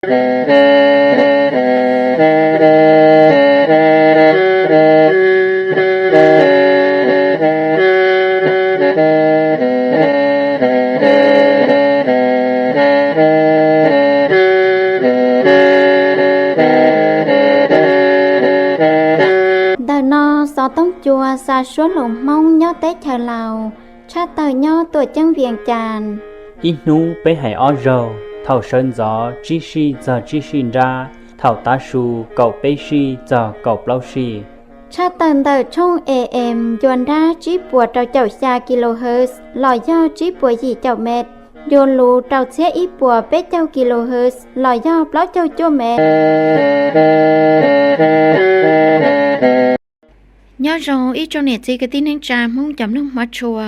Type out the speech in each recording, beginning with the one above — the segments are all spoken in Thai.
Gió tông chùa xa xuống lồng mông nhó tế chờ lào cha tờ nhó tuổi chân viền tràn ít nú bé hải o rồ thảo sơn gió chi si giờ chi xin ra thảo tá su cậu bé si giờ cậu lâu si cha tần tờ trong AM dồn ra chỉ bùa trâu chậu xa kHz lòi do chỉ bùa gì chậu mệt dồn lù trâu xe ít bùa bé chậu kHz lòi do bló chậu chua mệt nhớ rồi ít trong này chỉ cái tin anh cha muốn chấm lông mắt chùa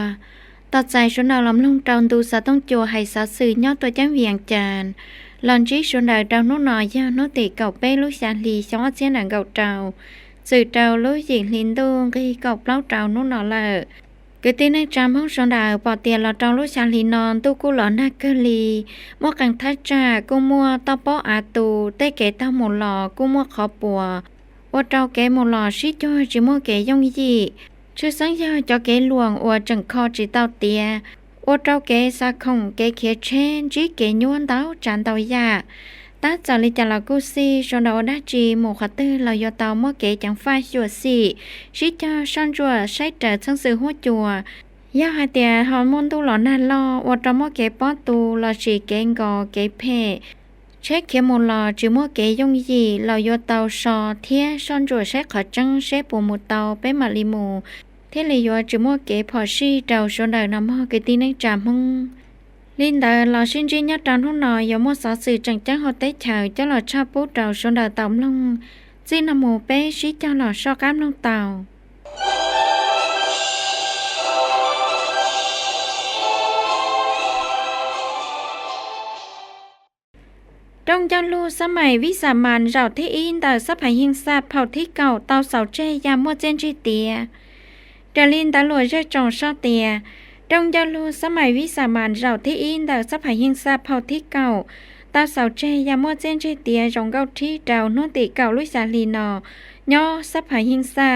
tao chạy số nào làm lông tròn tu sa tông chùa hay sa sư nhớ tôi chấm viền tràn lần chỉ số nào trâu nó nọ do nó tỉ cậu bé lúc xa lì xóa trên là gậu trâu sự trâu lúc gì liền tu cái cậu lão trâu nó nọ là cái tin anh cha muốn số nào bỏ tiền là trâu lúc xa lì non tu cô lọ na cơ lì mua càng thái trà cô mua tao bỏ à tù tê kể tao một lọ cô mua khó bùa ô trâu kể một lò xí cho chỉ mua kể giống gì chứ sáng giờ cho kể luồng ô chẳng kho chỉ tao tìa ô trâu kể xa không kể khía trên chỉ kể nhuôn tao tràn tao ya ta cho li cho là cô si cho đầu đã chỉ một khát tư là do tao mua kể chẳng phải chùa xì xí cho son chùa say trở sang sự hốt chùa ya hai tìa họ môn tu lọ na lo ô trâu mua kể bó tu là chỉ kể ngò kể phê chết kia một lò chỉ mua cái giống gì lò do tàu sò thía son rồi sẽ khó trăng sẽ bù một tàu bé mà li mù thế là do chỉ mua cái phò si trầu số đời nằm ho cái tin anh chạm hông linh đời lò xin chi nhất tròn hôm nọ do mua xó sự chẳng chắc họ tết chờ cho lò cha bố trầu số đời tổng long chỉ nằm mù bé xí cho lò so cám long tàu trong giao lưuสมัยวิสามันเราที่อินแต่สัพหิงซาเผ่าที่เก่าเตาเสาเจยามมัวเจนจีเตียเดลินตาลวยเจจงชอเตียtrong giao lưu สมัยวิสามันเราที่อินแต่สัพหิงซาเผ่าที่เก่าเตาเสาเจยามมัวเจนจีเตียจงเก่าที่เราโนติเก่าลุยสาลีนอย่อสัพหิงซา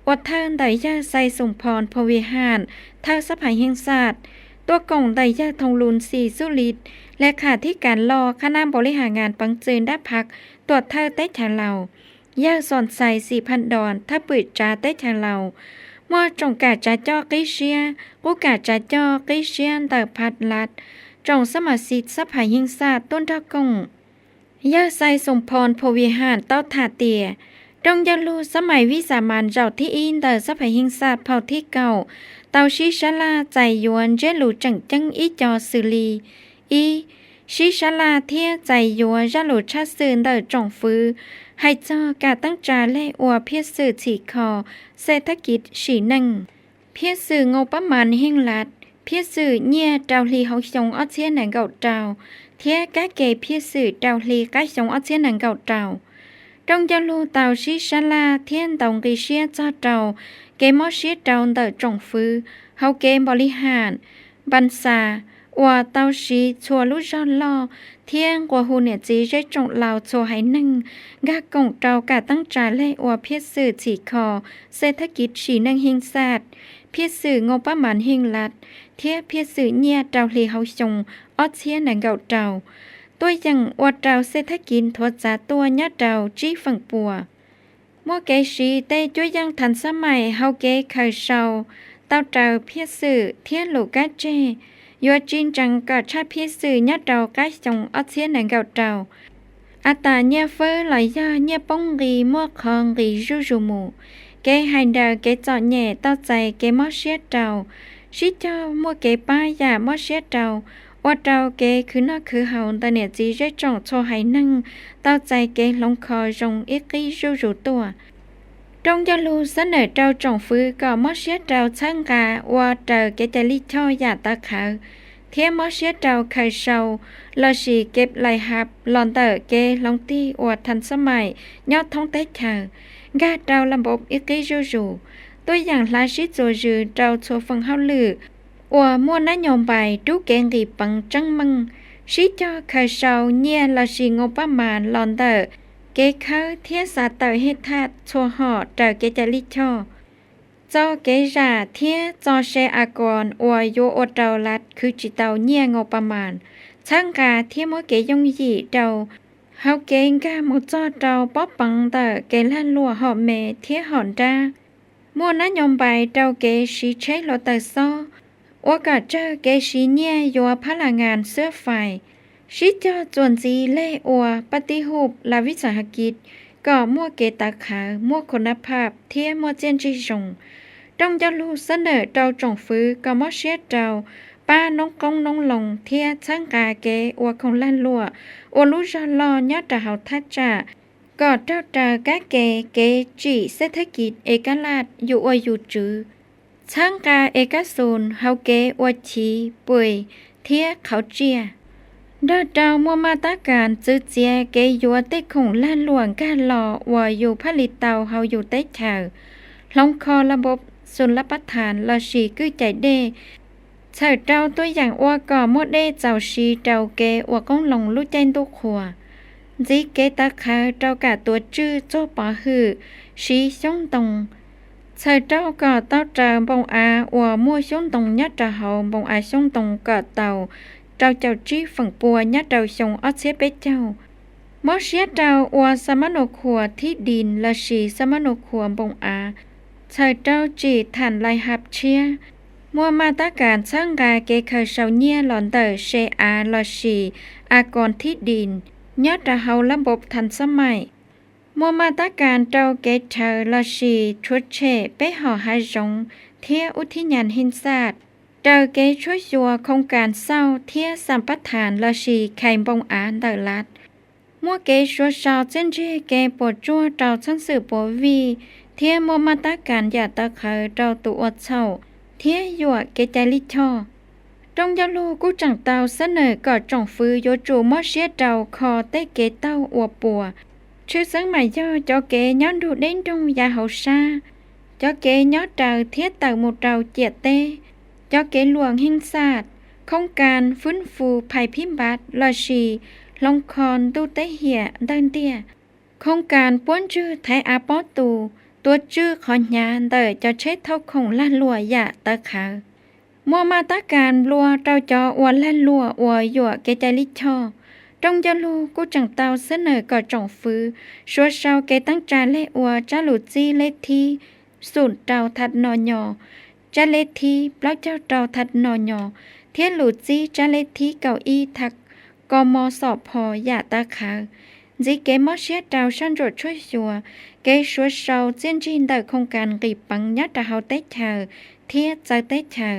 อดเทินไดยะใส่สมพรพวิหารเท่าสัพหิงซาตัวกงไดยะทองลุนสีสุริตและขาที่การรอคณะบริหารงานปังเจินได้พักตรวจเธอเต้ชาเหล่าย่าสอนใส่4,000 ดอนถ้าปืดจาเต้ชาเหล่าเมื่อจงกาจาจ้อกิเชียกูกาจาจ้อกิเชียนเตอพัดลัดจงสมาสิทธิ์สัพหายิงซาต้นทกงย่าใส่สมพรพวิหารเต้าถาเตียตรงยาลูสมัยวิสามันเจ้าที่อินเตอสัพหายิงซาเผ่าที่เก่าเตาชิชลาใจยวนเจลูจังจังอีจอสุลีอีชิชลาเทียใจยัวจะหลุดชาซื่นเดอจงฟื้อให้เจ้ากาตั้งจาเล่อวเพียสื่อฉีคอเศรษฐกิจฉีหนึ่งเพียสื่องบประมาณเฮงลัดเพียสื่อเนียดาวลีเขาชงอเชียนหนังเก่าเจ้าเทียกะเกเพียสื่อดาวลีกะชงอเชียนหนังเก่าเจ้าตรงจะลูเตาชิชลาเทียนตองกิเชียจ้าเจ้าเกมอเชียเจ้าเดอจงฟื้อเขาเกมบริหารบัญชาว่าเต้าชีชัวลุจอนลอเที่ยงกว่าหูเนี่ยจีได้จงลาวชัวให้หนึ่งกากงเจ้ากาตั้งใจเล่ว่าเพียสื่อฉีคอเศรษฐกิจฉีนังหิงศาสตร์เพียสื่องบประมาณหิงลัดเทียเพียสื่อเนียเจ้าลีเฮาชงออเชียนังเก่าเจ้าตัวอย่างว่าเจ้าเศรษฐกิจทวจาตัวญาเจ้าจีฝั่งปัวมัวเกชีเตช่วยยังทันสมัยเฮาเกเคยเศร้าเต้าเจ้าเพียสื่อเทียลูกาเจยัวจินจังก็ชาพิสื่อญาเจ้าก้าจงอเชียนหนังเก่าเจ้าอาตาเนี่ยเฟอไหลยาเนี่ยป้องรีมั่วคองรีจูหมูเกไฮเดอเกจอดแย่เต้าใจเกมอเชียเจ้าชิเจ้ามั่วเกป้ายามอเชียเจ้าว่าเจ้าเกคือนอคือเฮาแต่เนี่ยจีได้จงโชไหนั่งเต้าใจเกลงคอจงเอ็กรีจูตัวตรงยาลูเสนอเจ้าจงฟื้นก็มอเชียเจ้าช่างกาว่าเจ้าเกจะลิช่อยาตาขาวเทียมอเชียเจ้าเคยเศร้าลอชีเก็บไหลหับหลอนเตอเกลงตีอวดทันสมัยยอดท้องเต้เธอกาเจ้าลำบบอีกจูตัวอย่างลาชิโจจือเจ้าชัวฟังเฮาลืออวมัวนายมไปดูเกงกีปังจังมัง ชิจอเคยเชาเนี่ยละชิงบประมาณลอนเดอร์เกเคอเทียสาเตอเฮทัดชัวหอเตอเกจะลิชอเจ้าเกจาเทียจอเชอากรอวยโยโอเตาลัดคือจิเตาเนี่ยงบประมาณช่างกาเทียมเกยงยีเตาเฮาเกงกามุจอเตาป๊อปังเตอเกลั่นลัวหอมเมเทียหอนดามัวนายมไปเตาเกชีใช้โลเตอซอว่ากะเจอเกชีเนี่ยโยพลังงานเสื้อไฟชิจอจวนจีเล่อัวปฏิรูปและวิสาหกิจก็มั่วเกตาขามั่วคุณภาพเทียมั่วเจนจีจงต้องจะรู้เสนอเตาจงฟื้ก็มั่วเชียเตาป้าน้องกงน้องลงเทียช่างกาเกอัวคงลั่นลัวอัวรู้จอลอยอดตะเฮาทัดจ่าก็เจ้าเตากะเกจีเศรษฐกิจเอกราชอยู่อวยอยู่จือช่างกาเอกศูนย์เฮาเกอวชีป่วยเทียเขาเจียดาดาวมัวมาตาการจื้อเจียเกยัวเต็กคงล้านหลวงการหล่อว่าอยู่ผลิตเตาเฮาอยู่เต็กเฉาลองคอระบบสุลประทานละชีกื้อใจเด้เฉาเตาตัวอย่างอัวก่อมดเด้เจ้าชีเตาเกอัวก้องลงลู่ใจนตุขัวจีเกตาคาเตากะตัวจื้อโจปอหือชีช่องตรงเฉาเตาก็เต้าเจอบงอาอัวมั่วช่องตรงยัดจะเฮาบงอาช่องตรงก็เตาเจ้าจีฝั่งปัวยัดเจ้าชงอัดเชเปเจ้ามอเชียเจ้าอัวสมโนครัวที่ดินละชีสมโนครัวบงอาเฉาเจ้าจีฐานลายหับเชียมัวมาตาการช่างกาเกเคยเชาเนี่ยหลอนเตอเชอาละชีอากรที่ดินยัดจะเฮาระบบทันสมัยมัวมาตาการเจ้าเกเชอละชีชุดเชเปห่อหายจงเทียอุทิญาณหินศาสตร์เจ้าเกช่วยยัวโครงการเศร้าเทียสัมปทานละชีไข่บงอานเดลัดมัวเกช่วยชาวเจนจีเกปวดจั่วเจ้าชั้นสื่อปววีเทียมัวมาตาการอย่าตะเคยเจ้าตัวเช่าเทียยัวเกใจลิชอจงยาลูกูจังเตาเสนอก่อจงฟื้โยจูมอเชียเจ้าคอเตเกเต้าอวปัวชื่อสังหมายย่อเจ้าเกย้อนดูเด้งจงยาเฮาซาเจ้าเกย้อนเจ้าเทียเต่าหมู่เจ้าเจียเตเจ้าเกหลวงหิงศาสตร์โครงการฟื้นฟูภัยพิบัติลอชีลงคอนตูเตเหียดันเตียโครงการป้วนชื่อไทยอาปอตูตัวชื่อขอนยานเตอจะใช้เท่าคงล้านลัวยะตะขามัวมาตาการลัวเจ้าจออวนล้านลัวอวยหยวเกจลิชอจงจะลูกูจังเตาเสนอก่อจงฟื้อชัวเชาเกตั้งจานเลอวจ้าหลุดจีเลทีสูนเตาทัดนอยอจ้าเลทีปลักเจ้าเตาทัดนอยอเทียนหลุดจีจ้าเลทีเก้าอี้ทักกมสอบพอยาตาขาจีเกมอเชียเตาชันรถช่วยชัวเกชัวเชาเจียนจีนเตอโครงการกีปังยัดตะเฮาเตเชอเทียใจเตเชอ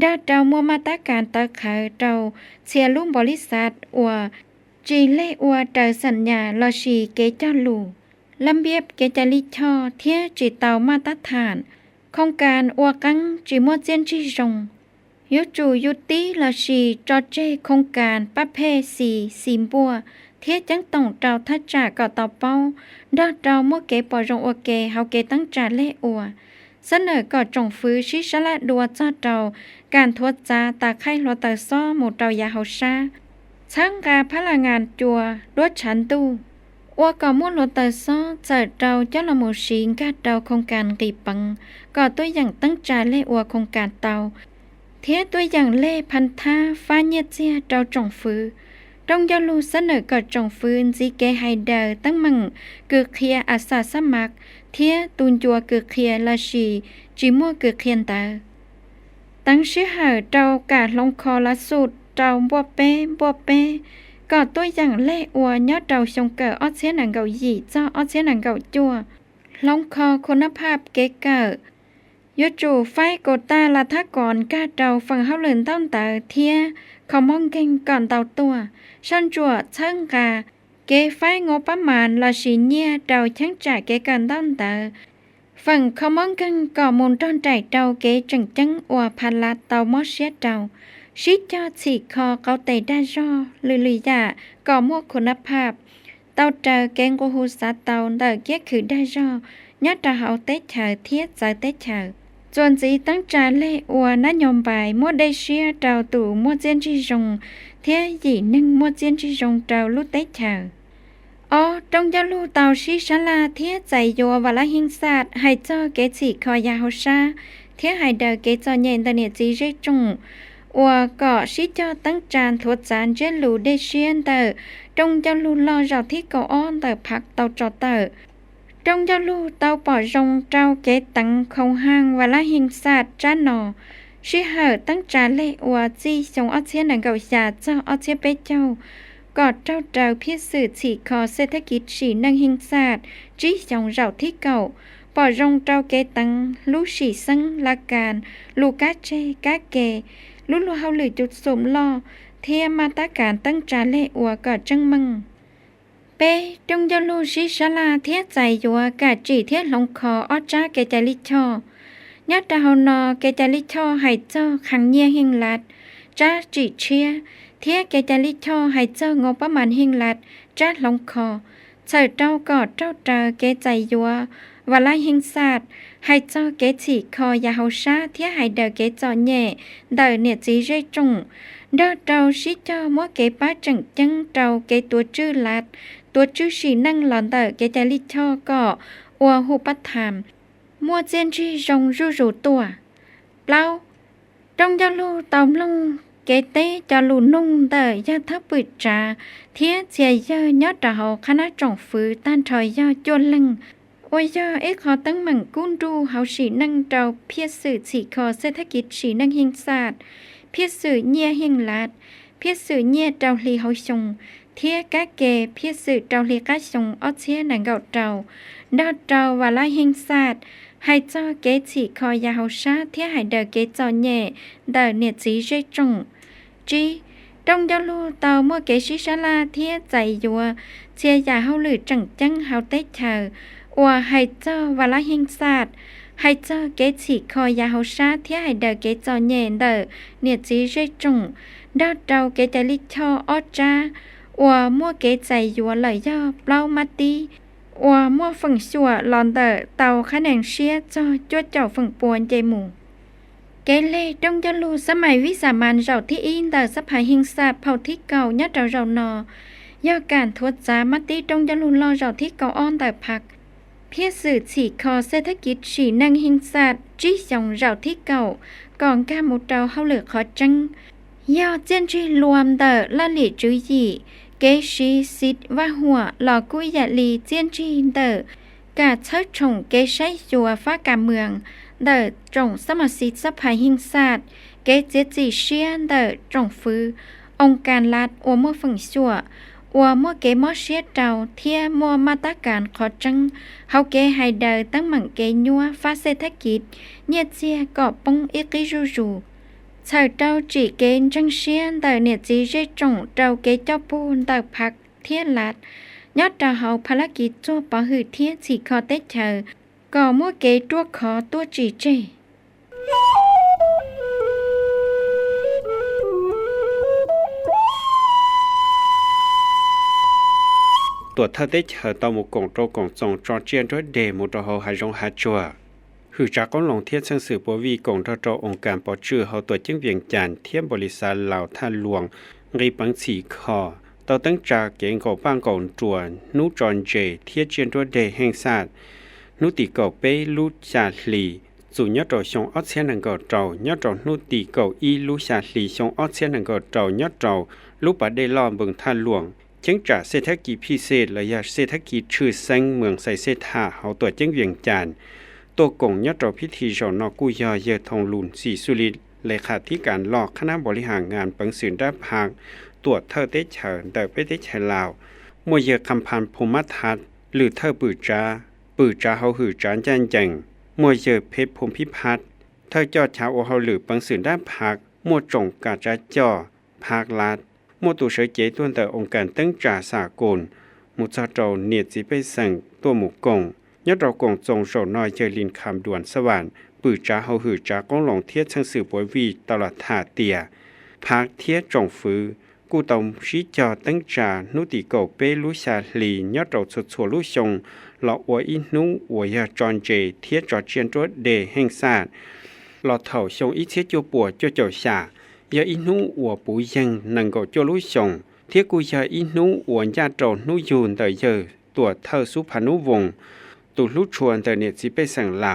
ดาเตามัวมาตาการตะขาเตาเชียลุ่มบริษัทอัวจีเล่อัวเตอสัญญาลอชีเกเจ้าลูลำเบียบเกจลิชอเทียจีเตามาตรฐานโครงการอัวกังจีมัวเจียนจีจงยุจูยุติลอชีจอเจโครงการประเภทสีบัวเทียจังต่องเตาทัดจากก่อเตาเป้าดาเตามัวเกปอจงอัวเกเฮาเกตั้งจาเล่อัวเสนอก่อจงฟื้นชิชละดัวจ้าเตาการทวดจาตาไข่ลอเตอซ้อหมู่เตายาเฮาชาช่างกาพลังงานจัวรถฉันตู้อัวก่อมุ่นลอเตอซ้อเจิดเตาเจ้าละหมูชิงกาเตาโครงการกีปังก่อตัวอย่างตั้งจาเล่อัวโครงการเตาเทียตัวอย่างเล่พันธาฟ้าเนียเจียเตาจงฟื้นต้องยาลูเสนอก่อจงฟื้นจีเกไฮเดอร์ตั้งมังเกือเคลียอาสาสมัครเทียตุนจัวเกือเคลียลาชีจีมัวเกือเคียนตาตั้งชื่อหาเตากาดลงคอละสุดเตาบัวเป้ก่อตัวอย่างเล่อัวยอดเตาชงเกิดออเชียหนังเก่าหยีเจ้าออเชียหนังเก่าจัวลงคอคุณภาพเกเกิดยจูไฟโกตาลาทากรกาเตาฝั่งเฮาเลินต้นเตาเทียขอมองเก่งก่อนเตาตัวชันจั่วช่างกาเกไฟงบประมาณลาชีเนียเตาช่างจ่าเกกันต้นเตาฝั่งขอมองเก่งก่อมูลต้นใจเตาเกจังอัวพันลาเตามอเชียเตาชิดจอฉีกคอเกาเตได้จอลือยาก่อมั่วคุณภาพเตาเจอแกงกูฮูสาเตาเตอเกียคือได้จอยัดตาเฮาเตเฉอเทียใจเตเฉอ จวนจีตั้งจาเล่อวนโยบายมัวได้เชียเจ้าตู่มัวเจียนจีจงเทียหยีนึงมัวเจียนจีจงเจ้าลุเตเฉอจงจะลู่เตาชีชลาเทียใจโยวละหิงศาสตร์ให้เจ้าเกจิคอยาเฮาชาเทียให้เดอเกจอเย็นตะเนจีเรจงอก็ชิเจ้าตั้งจานทวดจานเจลู่ได้เชียนเตอจงจะลู่รอเจ้าที่เกาอ้อนเตอพักเตาจอเตอจงจะลู่เตาป่อจงเจ้าเกตังคงห้างวละหิงศาสตร์จ้านอชิเหอตั้งจานเล่อจีจงเอาเชียนหนังเกาชาเจ้าเอาเชียไปเจ้ากอดเจ้าพิสื่อฉีคอเศรษฐกิจฉีนังหิงศาสตร์จีจงเจ้าที่เก่าป่อจงเจ้าเกตังลู่ฉีซังละการลูกาเจกาเกลู่เฮาหรือจุดสมลอเทียมาตาการตั้งจานเล่กอดจังมึงเป้จงจะลู่ชิชลาเทียใจยัวกะจีเทียลงคออ้อจ้าเกจลิชอยัดดาวนอเกจลิชอให้เจ้าขังเงียหิงลัดจ้าจีเชียเทียเกจลิชอให้เจ้างบประมาณหิงลัดจ้าลงคอเจ้าเจ้ากอดเจ้าเกใจยัววลาหิงศาสตร์ให้เจ้าเกจิคอยาเฮาชาเทียให้เดอเกจอแย่เดอเนี่ยจีเรจงเดอเจ้าชิเจ้ามัวเกป้าจังจังเจ้าเกตัวชื่อลัดตัวชื่อสีนั่งหลอนเตอเกจลิชอก็อัวหูปัตถามมัวเจียนจีจงรูตัวเปล่าจงจะลู่ตอมลงเกเตจะลู่นุ่งเตอยาทับปิดจาเทียเจียยอยอดดาวคณะจงฟื้ตันถอยยอจวนลึงโอ้ยยอขอตั้งมั่งกุ้นดูเฮาสีนั่งเจ้าเพียสื่อสีคอเศรษฐกิจสีนั่งหิงศาสตร์เพียสื่อเงียหิงลาดเพียสื่อเงียเจ้าลีเฮาชงเทียกะเกเพียสื่อเจ้าลีกะชงออเชียหนังเก่าเจ้าดอเจ้าวาลาหิงศาสตร์ให้เจ้าเกจิคอยาเฮาชาเทียให้เดอเกจอแย่เดอเนี่ยจีเรจงจีตรงจะลู่เตามัวเกชิชลาเทียใจยัวเชียยาเฮาหรือจังจังเฮาเตเชอให้เจ้าวาลาหิงศาสตร์ให้เจ้าเกจิคอยาเฮาชาเทียให้เดอเกจอแย่เดอเนี่ยจีเรจงดอเจ้าเกจลิชออจ้ามัวเกใจยัวเลยย่อเปล่ามาตีมัวฝั่งชัวหลอนเตอเตาขนงเชียจอจวดเจ้าฝั่งปวนเจหมูเกเล่จงจะลู่สมัยวิสามันเจ้าที่อินเตอสภาหิงศาสตร์เผ่าที่เก่ายัดเรานอย่อการทวดจามาตีจงจะลู่รอเจ้าที่เก่าอ้อนแต่พักเพียสื่อฉีคอเศรษฐกิจฉีนังหิงศาสตร์จีจงเจ้าที่เก่ากองกาหมูเตาเฮาเหลือขอจังย่อเจนจีรวมเตอละหลีจุยยี่เกชีซิดว่าหัวหลอกุยยะลีเจียนจีเตอกาเชิดชงเกใช้ยัวฟ้ากาเมืองเตอจงสมาชิกสภาหิงศาสตร์เกเจจีเชียนเตอจงฟื้องค์การรัฐมัวฝั่งชัวมัวเกมอเชียเจ้าเทียมัวมาตรการขอจังเฮาเกให้เดอตั้งหมั่งเกยัวฟ้าเศรษฐกิจเนียเจียก็ปงอีกิจูเจ้าเจ้าจีเกนจังเชียนเตอเนี่ยจีเจจงเจ้าเกเจ้าปูนเตอพักเทียนลัดยอดดาวเฮาภารกิจจั่วปอหือเทียนสีคอเตเชอก็มัวเกตัวขอตัวจีเจตัวเธอได้เจอตอมุกงโตกงจงจอเจียนด้วยเดมุตโฮหายงหาจัวหือจากก้อนลงเทียนสังสือปวีกงทจองค์การปอชื่อเฮาตัวจิ้งเวียงจันเทียมบริษัทเหล่าท่านหลวงรีปังสีคอต่อตั้งจากเก่งกบ้างกงจวนนูจอนเจเทียเจียนด้วยเดแห่งศาสตร์นุติเก่าเป้ลูชาลีสู่ยอดจอชงออเชียนังเก่าเจ้ายอดจอนุติเก่าอีลูชาลีชงออเชียนังเก่าเจ้ายอดเจ้าลูกปัดได้ล้อมเบิ่งท่านหลวงจังจากเศรษฐกิจพิเศษระยะเศรษฐกิจชื่อแสงเมืองใส่เศรษฐาเฮาตัวจิ้งเวียงจันตัวกงยอดจอพิธีจอนอกุยอเยทองลุนสีสุริตเลขาธิการลอกคณะบริหารงานปังสืนด้าพางตรวจเธอได้เฉินแต่ไปได้เฉลาวมวยเยคำพันภูมิทัศน์หรือเธอปือจาเฮาหือจานจันจังมวยเยเพชรภูมิพิพัฒน์เธอจอดชาวโอเฮาหรือปังสืนด้าพักมวดจงกาจาจ่อภาคลัดมวดตัวเฉยเจต้นแต่องค์การตั้งจ่าสากลมุจาโจเนียจีไปสั่งตัวหมู่กงยอดเรากงจงโฉน้อยเจรินคำด่วนสวรรค์ปือจ้าเฮาหือจาก้องหลงเทียดชังสืบวยวีตลอดท่าเตียพักเทียดจงฟื้อ กูตอมชี้จอตั้งจานุติโกเปลุชาลียอดเราสุดสัวลุชงหลออวอินุอวยาจอนเจเทียจอเจียนตัวเดแห่งศาสตร์หลอเถ่าชงอีเทียจัวปัวจัวเจ้าชายาอินุอวปูยังนังโกจัวลุชงเทียกูยาอินุอวยาโจนุยูนเตยเยอตัวเธอสุพานุวงตุลุชวนเตเนจิไปสั่งเหล่า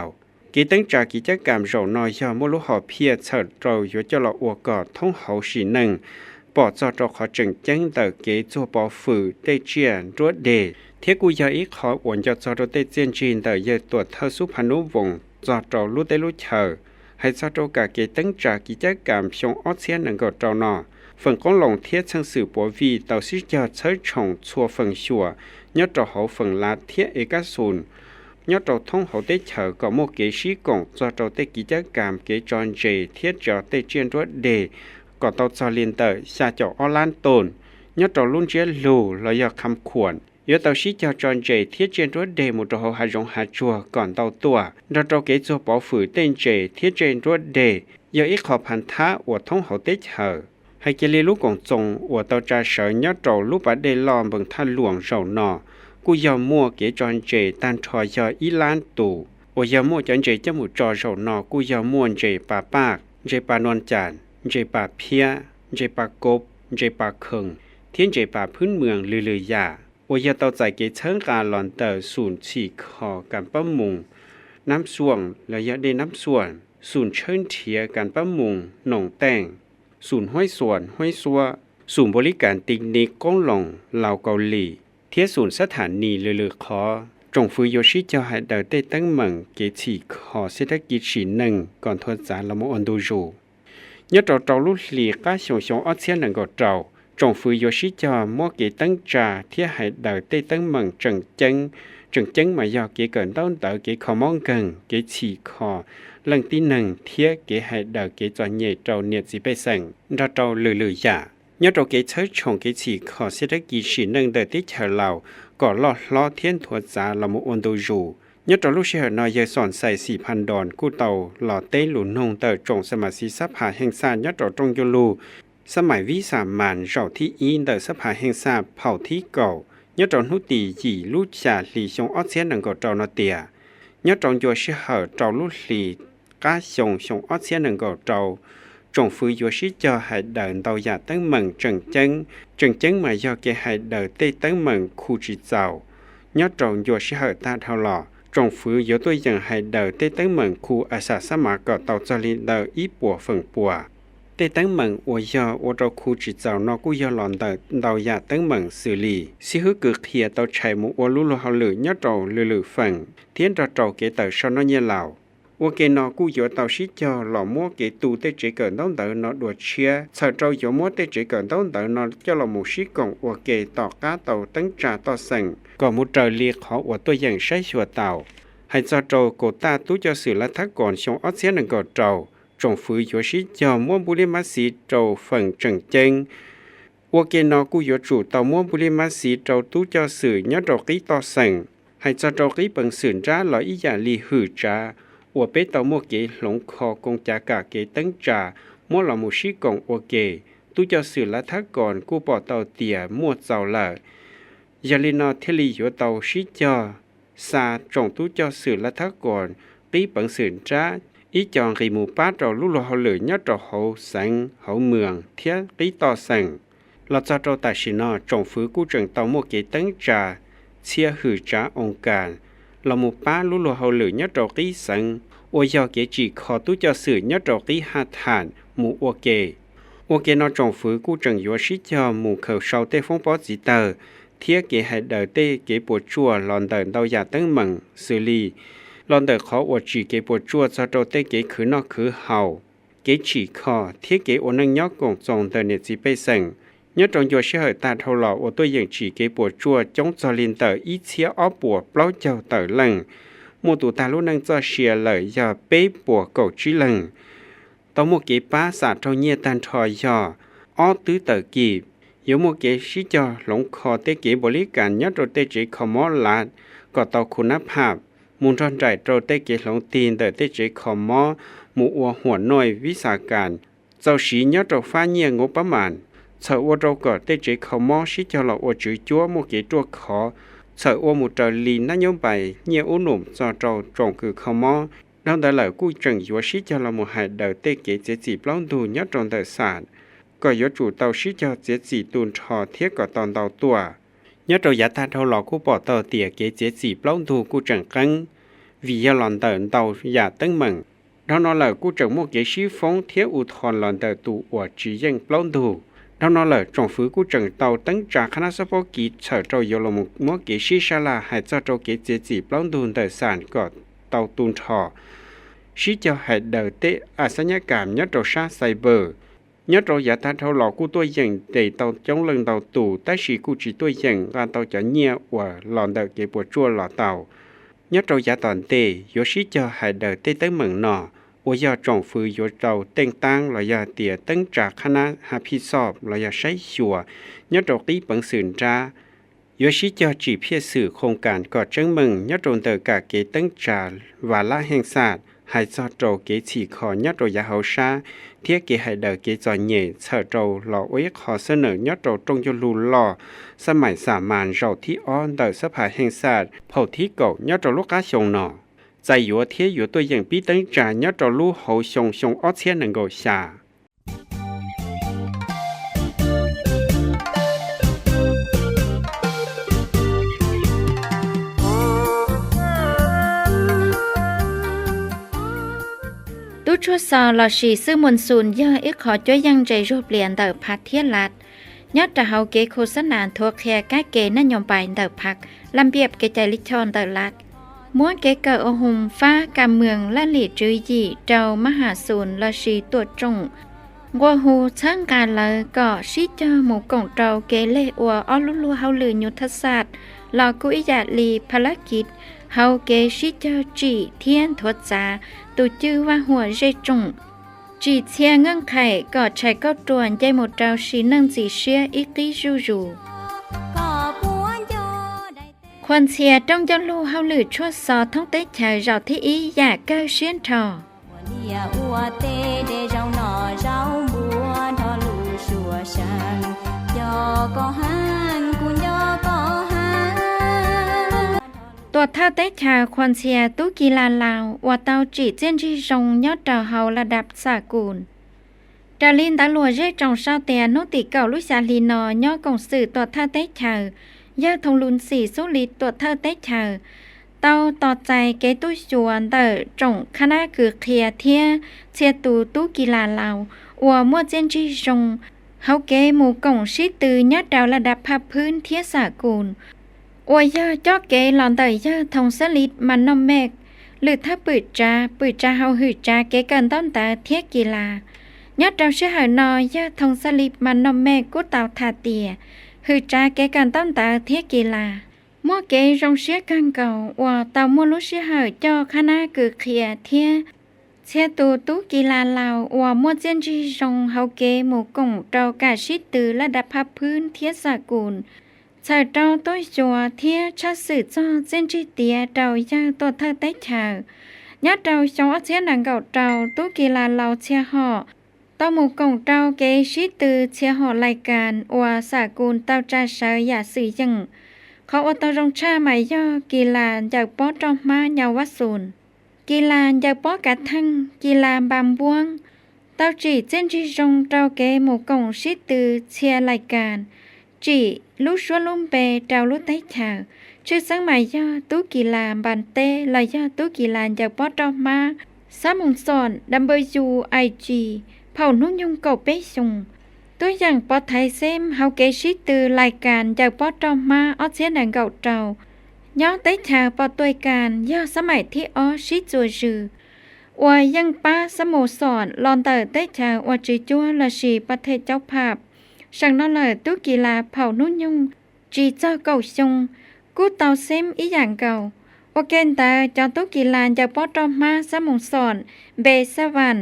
กิตั้งจากกิจกรรมเราน้อยยามุลุหอเพียเฉิดเราอยู่เจ้าละอวกอดท่องเขาสีหนึ่งปอดจอดขอจึงจังเตอเกจัวปอฝือได้เจียนรวดเดเทียกูยาอีขออวนจะจอดได้เจียนจีนเตอเยตัวเธอสุพานุวงจอดเรารู้ได้รู้เชอให้จอดกะเกตั้งจากกิจกรรมชงออเซียนหนึ่งก็เจ้านอphần con lồng thiết sang sử bố vì tàu sĩ cho chơi trồng chua phần chùa nhớ trò hậu phần lá thiết ế các sùn nhớ trò thông hậu tế chở có một kế sĩ cổng do trò tế ký chất cảm kế tròn dề thiết cho tế chuyên rốt đề có tàu cho liên tờ xa cho o lan tồn nhớ trò luôn chế lù là do khăm khuẩn yếu tàu sĩ cho tròn dề thiết chuyên rốt đề một trò hậu hạ rộng hạ chùa còn tàu tùa do trò kế cho bỏ phử tên dề thiết chuyên rốt đề do ít khó phản thá của thông hậu tế chởให้เกลีลูกของจงอวดเตาจ่าเสือยอดโจลูกปัดได้ลอมเบิ่งท่านหลวงเจ้าหนอกูยอมมั่วเกจอนเจตันทอยออีล้านตู่โอยอมมั่วจอนเจจมูกจอเจ้าหนอกูยอมมั่วเจป่าปากเจป่านวลจานเจป่าเพียเจป่ากบเจป่าเคิงเทียนเจป่าพื้นเมืองลือยาโอยเตาใจเกเชิงการหลอนเตอศูนย์ฉีกคอการปั้มมุงน้ำส่วงระยะได้น้ำส่วนศูนย์เชิญเทียการปั้มมุงหนองแต้งศูนย์ห้อยส่วนห้อยซัวศูนย์บริการติกนิกก้องหลงลาวเกาหลีเทียศูนย์สถานีเลือคอจงฟื้นโยชิเจ้าให้เดินได้ตั้งเหมืองเกฉีคอเศรษฐกิจฉีหนึ่งก่อนทวดจานละโมอันดูจูยอดเราลุหลีก้าชงออเซียนหนึ่งก็เราจงฟื้นโยชิเจ้ามั่วเกตั้งจ่าเทียให้เดินได้ตั้งเหมืองจังมายอเกเกินต้นเตอเกขอมองกันเกฉีคอlần tí nâng thiết kế hệ đào kế cho nhẹ trâu nhiệt dì bê sẵn ra trâu lử giả nhớ trâu kế chơi chồng kế chỉ khó sẽ đắc kỳ chỉ nâng đời tích chờ lào có lo thiên thuật giá là một ôn đồ rủ nhớ trâu lúc sẽ nói giờ sòn xài xìพัน đòn cú tàu lò tế lũ nông tờ trồng sơ mà xì sắp hạ hành xa nhớ trâu trong yô lùสมัยวิสามันเราที่อินเดอร์สภาแห่งชาติเผ่าที่เก่าnhớ trâu hút tỷ chỉ lúc trả lì trong ớt xén nâng có trâu nó tìa nhớ trâu vô sẽ hở trâu lúc lì cá sông ớt xén nâng có trâu trồng phơi vô sĩ cho hải đợn tàu giả tấn mừng trần chân mà do cái hải đợn tây tấn mừng khu trị giàu nhớ trồng vô sĩ hở ta thao lò trồng phơi vô tôi dần hải đợn tây tấn mừng khu ở xã sa mạc có tàu cho lên đợn ít bùa phần bùa tây tấn mừng ở do ở trong khu trị giàu nó cũng do lòn đợn tàu giả tấn mừng xử lý sĩ hứa cực hiện tàu chạy một ở lú hào lử nhớ trồng lử phần thiên ra trồng cái tàu sau nó như làoว่าเกนอกูอยู่เตาชิจอหล่อมัวเกตูเตเจเกินต้องเตอนอดวเชียเธอเจ้าอยู่มัวเตเจเกินต้องเตอนอเจ้าหล่อมูชิกงว่าเกต่อก้าเตาตั้งจ่าต่อสั่งก็มุเจอเรียกเขาว่าตัวอย่างใช้ชัวเตาให้เจ้าโจโกตาตู้เจ้าสื่อละทักก่อนชงออเซียนหนึ่งก็เจ้าจงฟื้นอยู่ชิจอมัวบุริมาสีเจ้าฝั่งจังเจงว่าเกนอกูอยู่จู่เตามัวบุริมาสีเจ้าตู้เจ้าสื่อยอดดอกกี้ต่อสั่งให้เจ้าโจกี้เปิงสื่อจ้าหล่ออีหยาลีหือจ้าว่าเป็นตัวมัวเกหลงคอกงจากาเกตั้งจ่ามัวหล่อมูชิกงโอเกตู้เจ้าสื่อละทักก่อนกูปอเตาเตียมัวเจ้าละยาลินอเทลีอยู่เตาชิจอซาจงตู้เจ้าสื่อละทักก่อนปีปังสื่อจ้าอีจองรีมูป้าเจ้าลุหล่อเหลือยอดเจ้าเขาสังเขาเมืองเทียปีต่อสังเราจะเจ้าแต่ชินอจงฟื้นกูจังเตามัวเกตั้งจ่าเชียหือจ้าองการเราหมู่ป้าลุหล่อเหลือยอดเจ้ากี้สังโอยอเกจีขอตู้เจ้าสื่อยอดดอกที่หาฐานหมู่โอเกนอจงฟื้นกูจังยัวชิจอหมู่เขาเศร้าเต้ฟงปอจีเตอร์เทียเกให้เดอเต้เกปวดจั่วลอนเดินเตาหยาตั้งมังสื่อลีลอนเดินขออวดจีเกปวดจั่วจะโตเต้เกคือนอกคือเห่าเกจีคอเทียเกโอนังยอกกงจงเดินเนจีไปสั่งnhớ trong giờ sẽ hỏi ta thâu lọ ô tô dừng chỉ cái bộ chua chống cho liên tờ ít xía ó bộ bao châu tờ lần một tụ ta lúc năng cho xìa lợi giờ bế bộ cầu trí lần tao một cái bá xả trong nhẹ tan thòi giờ ó tứ tờ kịp yếu một cái xí cho lông kho tê kế bộ lý cảnh nhớ rồi tê chỉ khó mó lạt có tàu khu nắp hạp muốn tròn trải rồi tê kế lông tin tờ tê chỉ khó mó mụ uaหัวน้อยวิสาการเจ้าสีnhớ rồi phá nhẹ ngô bá màn sợ ô râu cỏ tê chế khẩu mò xí cho lọ ô chữ chúa một cái chua khó sợ ô một trò lì nó nhóm bài nhiều ô nụm cho trâu trồng cử khẩu mò đó đã là cú trần chúa xí cho lọ một hai đời tê kế chế chỉ plong đù nhớ trong đời sản có yếu chủ tàu xí cho chế chỉ tuôn trò thiết có tòn tàu tua nhớ trâu giá ta thâu lọ cú bỏ tàu tỉa kế chế chỉ plong đù cú trần căng vì do lòn tàu giả tấn mừng đó nó là cú trần một cái xí phóng thiết u thòn lòn tàu tụ của chỉ dân plong đù đó nó là trong phứ của trần tàu tấn trả khả năng sắp kỹ sở trâu yếu là một mối kế sĩ xa là hay cho trâu kế chế chỉ plong đùn tài sản của tàu tuôn thọ sĩ cho hãy đời tế xa nhá cảm nhớ trâu xa xây bờ nhớ trâu giả ta thâu lọ của tôi dành để tàu chống lần tàu tù tại sĩ của chỉ tôi dành ra tàu chả nhẹ và lòn đời kế bộ chua lọ tàu nhớ trâu giả toàn tê yếu sĩ cho hãy đời tế tới mừng nọ我要政府要做叮當，來要啲登查看下下批數，來要篩選，一做啲本選查，有時就只撇สื่อโครงการก็證明一種對個嘅登查話啦興殺，係做做嘅詞可一做也好沙，啲嘅係對嘅做嘢，做做落位可เสนอ一做中要路落，สมัยสามัญเราที่อ้อน對สภา興殺，普ที่เก่า一做ลูกค้าชงหนอ在有天有对应比等站要着路后熊二千能够下。ตู้ชั่วซอลอชีซื้อมนซูนย่ออีกขอจ้อยยังใจรูปเปลี่ยนเติบพัดเทียลัดยอดจะเฮาเกโฆษณาทั่วแค่ใกล้เกนั่นยอมไปเติบพักลำเบียบเกใจลิชอนเติบลัดม้วนเกเกออหุมฟ้าการเมืองและหลีจื้อยี่เจ้ามหาศูนย์ราชีตัวจงกัวหูช่างการเลยก็ชิเจอหมู่กงเจ้าเกเลอัวอ้อลุลูเฮาลือยุทธศาสตร์ลอกุอิยาลีภารกิจเฮาเกชิเจอจีเทียนทวดจาตูจื้อว่าหัวเจจงจีเชียเงื่อนไขก็ใช้ก็ตรวนใจหมดเจ้าชีนั่งจีเชียอีกที่จูควรเชียต้องจะรู้เฮาหรือชั่วซอท้องเตเฉยเราที่อีอยากเก้าเชียนทอตัวท่าเตชาควรเชียตู้กีฬาลาวว่าเตาจีเจนจีจงยอดเตาเฮาระดับสากลดาลินตาลัวเจจงเศร้าเตียโนติเก่าลุชาลีนอย่อกงสื่อตัวท่าเตชายาทงลุนสีสุลิตตัวเธอเตเชอเต้าต่อใจเกตุชวนเตอจงคณะคือเคลียเทียเชียตูตู้กีฬาลาวอัวมัวเจนจีจงเฮาเกหมู่กงชิตือยอดดาวระดับภาพพื้นเทียสากลอัวยาจอกเกหลอนเตยาทงสลิดมันนมเมกหรือถ้าปืดจาเฮาหืดจาเกเกินต้นตาเทียกีฬายอดดาวเชื่อหานอยาทงสลิดมันนมเมกกุเตาทาเตียหือจ้าเกกันตั้งแต่เทียกีฬามั่วเกรงเสียกันเก่าว่าเต่ามั่วลุเสียหายเจ้าคณะคือเคลียเทียเชียตูตู้กีฬาลาวว่ามั่วเจนจีจงเฮาเกหมู่กงเจ้ากาชิตตือระดับภาพพื้นเทียสากลเจ้าเจ้าต้อยจัวเทียชัดสื่อจ้าเจนจีเตียเจ้ายาตัวเธอเตชายัดเจ้าจงเอาเชียหนังเก่าเจ้าตู้กีฬาลาวเชียห่อต่อหมู่กงเต้าเกชิตือเชียหอรายการอัวสากุลเต้าจ่าเสยอย่าสื่อยังเขาอัตรงชาหมายย่อกีฬาจากป้อจอมมาเยาวศูนย์กีฬาจากป้อกระทั่งกีฬาบามบ้วงเต้าจีเจนจีจงเต้าเกหมู่กงชิตือเชียรายการจีลุชัวลุ่มเปเต้าลุไตชาชื่อสังหมายย่อตู้กีฬาบันเต้ลายย่อตู้กีฬาจากป้อจอมมาสามุงสอนWIGเผ่านุ่งยงเก่าเป้ชงตัวอย่างปอไทยเซมเฮาเกชิตือรายการจากปอจอมมาออเสียหนังเก่าเจ้าย่อเตชาปอตัวการย่อสมัยที่ออชิจัวจืออวยยังป้าสโมสรลอนเตอเตชาอวจิจัวละชีประเทศเจ้าภาพสังนอเลยตู้กีฬาเผ่านุ่งยงจีเจ้าเก่าชงกู้เตาเซมอีอย่างเก่าโอเกนตาเจ้าตู้กีฬาจากปอจอมมาสโมสรเบสวัน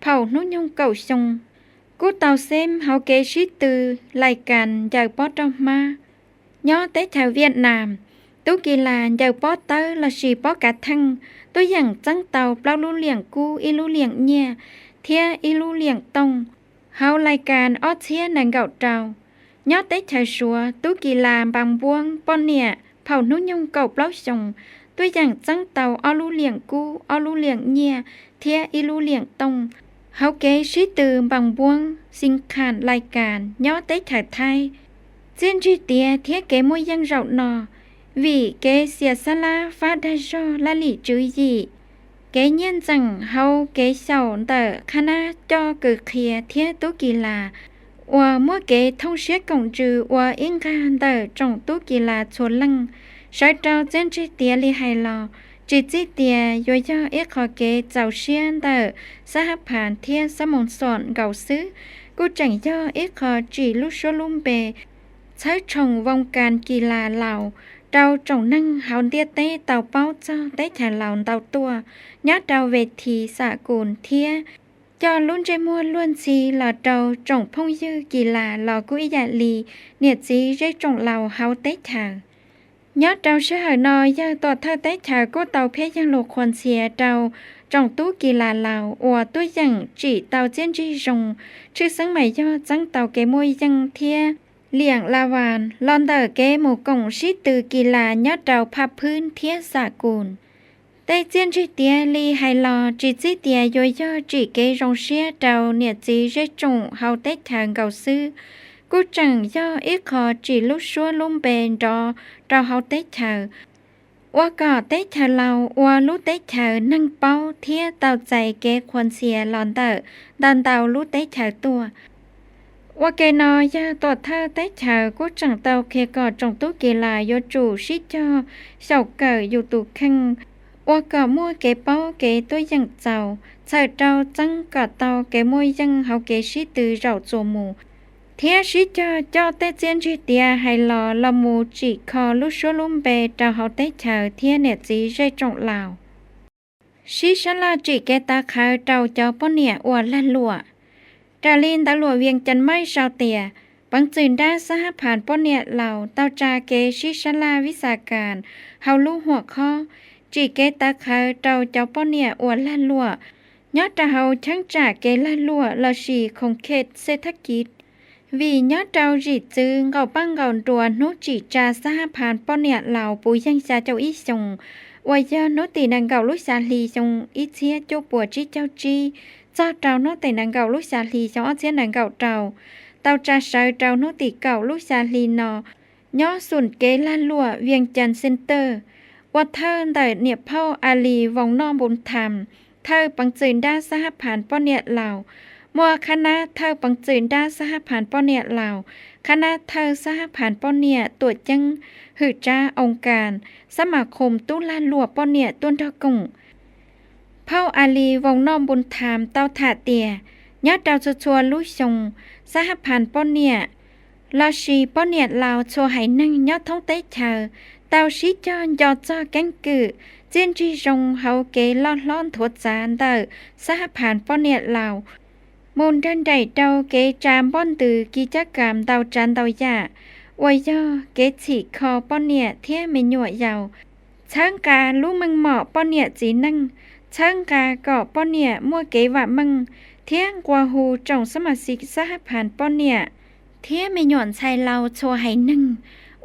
เผ่านุ่งยงเก่าชงกูเตาเซมเฮาเกชิตือรายการจากปอตมาย่อเตชาวเวียดนามตู้กีฬาจากปอเตอร์ละชีปอกะทังตัวอย่างจังเตาเปล่าลู่เลี่ยงกูอีลู่เลี่ยงเนี่ยเทียอีลู่เลี่ยงตงเ เฮารายการออเทียนังเก่าเจ้ายอดได้ชายชัวตู้กีฬาบางบวงป้อนเนี่ยเผานุ่งยงเก่าเปล่าส่งตัวอย่างจังเตาเอาลูเลี้ยงกูเอาลูเลี้ยงเนี่ยเทียอีลูเลี้ยงตรงเฮาเกชิตือบางบวงสิงขานรายการยอดได้ชายไทยเจียนจีเตียเทียเกมวยยังเราหนอvì kế xìa xa la phát đa cho là lý chữ gì kế nhân rằng hầu kế sầu tờ khả na cho cử khía thiết tố kỳ là và mỗi kế thông xế cộng trừ và yên ca tờ trong tố kỳ là chua lăng sở trao chân trí tía lý hài lò chỉ trí tía dối cho ít khó kế giàu xiên tờ xa hấp hàn thiết xa môn soạn gạo xứ cô chẳng cho ít khó chỉ lúc số lung bềใช้ชงวงการกีฬาเหล่าเราจงนั่งเฮาเตี้ยเต้เต่าเป้าเจ้าได้แถเหล่าเต่าตัวยัดเราเวทีสากุลเทียจอลุ้นใจมัวล้วนซีหล่อเราจงพงยื้อกีฬาหล่อกุยยาลีเนียดซีใจจงเหล่าเฮาเต้แถยัดเราเชื่อหน่อยย่าต่อเธอเต้แถก็เต่าเพียยังโลควรเสียเราจงตู้กีฬาเหล่าอัวตัวยังจีเต่าเจียนจีจงชื่อสังใหม่ย่อจังเต่าเกมวยยังเทียเลี่ยงลาวานลอนเดอร์เกหมู่กงชิตือกีฬายอดเราพับพื้นเทียสากุลได้เจียนจีเตียลีไฮลอจีจีเตียย่อยย่อจีเกรงเชียเราเนี่ยจีเรจงเฮาเต็กทางเก่าซื้อกูจังย่ออีคอจีลุชัวลุ่มเบนรอเราเฮาเต็กทางว่าก่อเต็กทางเราว่าลุเต็กทางนั่งเป้าเทียเต่าใจเกควรเสียลอนเดอร์ดันเต่าลุเต็กทางตัวว่าเกนอยาตัวเธอได้เฉากูจังเตาเคกอจงตู้กีฬาโยจูชิจอเสาเก่าอยู่ตุคังว่าก่อมั่วเกเป้าเกตัวยังเจ้าเฉาเจ้าจังก่อเตาเกมั่วยังเฮาเกชิตือเราโจมูเทียชิจอเจ้าเตเจียนชิเตียให้รอละมูจิคอลุชลุ่มเบเจ้าเฮาได้เฉาเทียเนจีใจจงลาวชิชลาจิเกตาขาวเจ้าเจ้าป้อเนี่ยอวดละลัวดาลินตาหลวเวียงจันไม่ชาวเตียบังจืนได้สหผ่านป้อนเนี่ยเหล่าเตาจาเกชิชลาวิสาการเฮาลูหัวข้อจีเกตาคาเตาเจ้าป้อนเนี่ยอวดละลัวยอดเฮาช่างจากเกละลัวละชีของเขตเศรษฐกิจvì nhớ trao dị chứ ngầu băng ngầu đùa nốt chỉ trà xaผ่านป้อนเนี่ยเหล่าปุยยังจะเจ้าอีสงว่าเจ้าโนตีนังเก่าลุสาลีจงอีเชียโจปัวจีเจ้าจีเจ้าเจ้าโนตีนังเก่าลุสาลีจงอ้อเชียนังเก่าเจ้าเต้าจ่าใส่เจ้าโนตีเก่าลุสาลีนอย่อสุนเกล้านลัวเวียงจันเซ็นเตอร์ว่าเธอแต่เนี่ยเผาอาลีวงน้องบุญธรรมเธอปังจืนได้สหผ่านป้อนเนี่ยเหล่ามัวคณะเธอปังจืนได้สหผ่านป้อนเนี่ยเหล่าคณะเธอสหผ่านป้อนเนี่ยตัวจังหือจ้าองค์การสมาคมตุ้ลานลัวป้อนเนี่ยต้นทะกงเผาอาลีวงน้องบุญธรรมเต้าถาเตียญาติดาวชัวลุยชงสหผ่านป้อนเนี่ยลาชีป้อนเนี่ยลาวชัวไหนั่งยอดท้องเต้เธอเต้าชีจอนยอดจ้าแกงกือเจียนจีจงเฮาเกล้อนล้อนถวดจานเตอสหผ่านป้อนเนี่ยลาวมูลดันใดเตาเกจามป้อนตือกิจกรรมเตาจันเตายาวัยย่อเกฉีคอป้อนเนี่ยเที่ยไม่หน่วยยาวช่างการู้มึงเหมาะป้อนเนี่ยจีนั่งช่างกาก่อป้อนเนี่ยมั่วเกว่ามึงเที่ยงกว่าหูจงสมาชิกสหผ่านป้อนเนี่ยเที่ยไม่หย่อนชายเราโชว์ให้นั่ง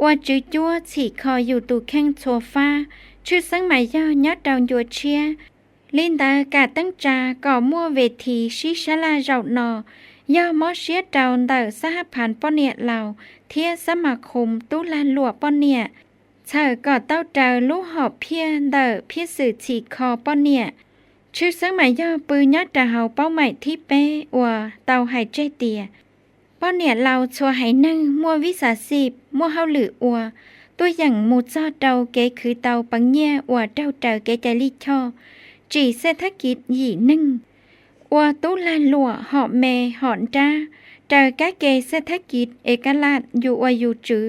ว่าจื้อจั่วฉีคออยู่ตูแข้งโซฟาชื่อสังหมายย่อยัดดาวยัวเชียลินดากาตั้งจาก่อมั่วเวทีชิชลาเรานอย่อมอเชียดาวเตอสหผ่านป้อนเนี่ยเราเที่ยสมาคมตุลานหลวป้อนเนี่ยเธอก็เต้าเจอลูกหอบเพียเตอเพียสื่อฉีคอป้อนเนี่ยชื่อสังหมายย่อปืนยัดดาเฮาเป้าหมายที่เป้อวเตาหายใจเตียป้อนเนี่ยเราชัวไหนั่งมั่ววิสาสิบมั่วเฮาหรืออวตัวอย่างมูจอเตาเกคือเตาปังเนียอวเต้าเจอเกใจลิชอจีเศรษฐกิจหยีนึ่งอวตุลานหลัวหอบเมหอนจ้าเจอกะเกเศรษฐกิจเอกราชอยู่ออยู่จือ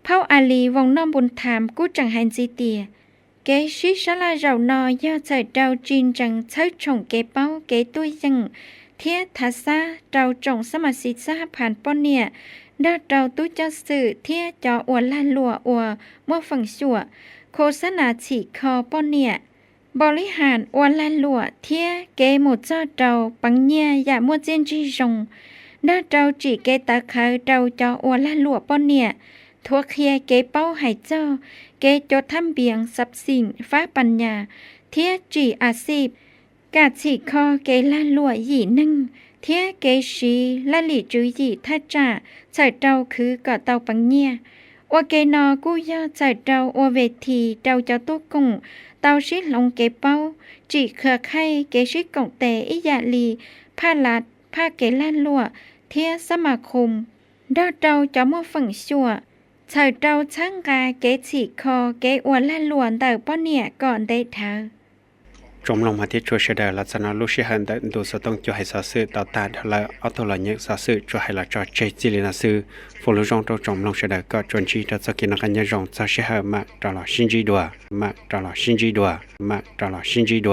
เผาอาลีวงน้อมบุญธรรมกู้จังหันจีเตียเกชิชลาเรานอย่าใส่เจ้าจีนจังใช้ชงเกเป้าเกตุ้ยจังเทียทัสซาเราจงสมาชิกสหผ่านป้อนเนี่ยด้าเราตุ้ยจะสื่อเทียจออวลานหลัวอวเมื่อฝั่งชั่วโฆษณาฉีคอป้อนเนี่ยบริหารอวลานหลัวเทียเกหมดเจ้าเราปังเนี่ยอย่ามัวเจียนจีจง ด้าเจ้าจีเกตาเขาเจ้าจออวละหลัวป้อนเนี่ยทั่วเคลียเกเป้าให้เจ้าเกจดทำเบียงทรัพย์สินฟ้าปัญญาเทียจีอาชีพกาดฉีคอเกละหลัวหยีนึงเทียเกชีละหลีจุยหยีท่าจ่าใส่เจ้าคือก่อเตาปังเนียว่าเกนอกู้ยอใส่เจ้าอวเวทีเจ้าเจ้าตุกงเตาชิลงเกเป้าจีเครือไข่เกชิกงเตอิยาลีผ้าลัดผ้าเกลั่นลัวเทียสมาคมดอเจ้าจะมั่วฝั่งชั่วใส่เจ้าช่างกาเกฉีคอเกอวลั่นลวนเตอป้อเนี่ยก่อนได้เธอจมลงมาที่ชัวเชดลักษณะลูกชิฮันได้ดูสต้องจ่อให้สาสือต่อตาทลายอัตลายสาสือจ่อให้ละจ่อเจจิลินาสือฟลุจงโตจมลงเชดก็จวนชีจะสกินกันยจงสาชิฮะมาตลอดชินจีดัวมาตลอดชินจีดัวมาตลอดชินจีดัว